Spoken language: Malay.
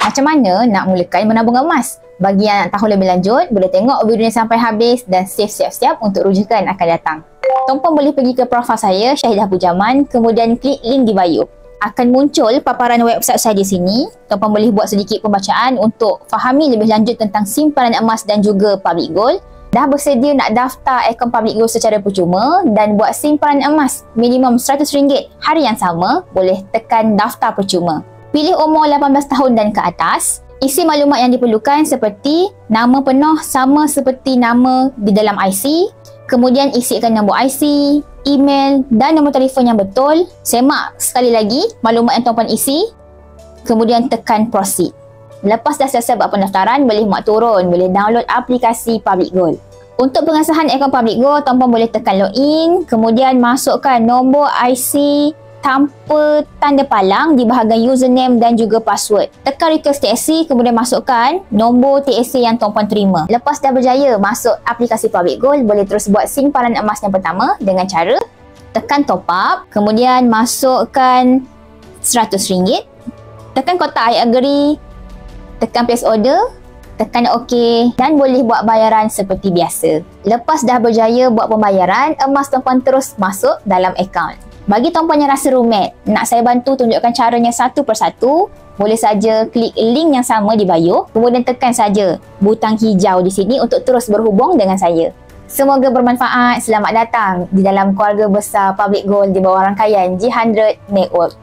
Macam mana nak mulakan menabung emas? Bagi yang nak tahu lebih lanjut, boleh tengok video ni sampai habis dan siap-siap untuk rujukan akan datang. Tuan-puan boleh pergi ke profil saya, Syahidah Pujaman, kemudian klik link di bio. Akan muncul paparan website saya di sini. Tuan-puan boleh buat sedikit pembacaan untuk fahami lebih lanjut tentang simpanan emas dan juga public gold. Dah bersedia nak daftar akaun public gold secara percuma dan buat simpanan emas minimum RM100 hari yang sama, boleh tekan daftar percuma. Pilih umur 18 tahun dan ke atas. Isi maklumat yang diperlukan seperti nama penuh sama seperti nama di dalam IC. Kemudian isikan nombor IC, email dan nombor telefon yang betul. Semak sekali lagi maklumat yang tuan-puan isi. Kemudian tekan proceed. Lepas dah selesai buat pendaftaran, boleh muat turun, boleh download aplikasi Public Gold. Untuk pengesahan akaun Public Gold, tuan-puan boleh tekan login. Kemudian masukkan nombor IC tanpa tanda palang di bahagian username dan juga password. Tekan request TSC, kemudian masukkan nombor TSC yang tuan-puan terima. Lepas dah berjaya masuk aplikasi Public Gold, boleh terus buat simpanan emas yang pertama dengan cara tekan top up, kemudian masukkan RM100, tekan kotak I agree, tekan place order, tekan OK dan boleh buat bayaran seperti biasa. Lepas dah berjaya buat pembayaran, emas tuan-puan terus masuk dalam akaun. Bagi tuan-puan yang rasa rumit, nak saya bantu tunjukkan caranya satu persatu, boleh saja klik link yang sama di bio, kemudian tekan saja butang hijau di sini untuk terus berhubung dengan saya. Semoga bermanfaat. Selamat datang di dalam keluarga besar Public Gold di bawah rangkaian G100 Network.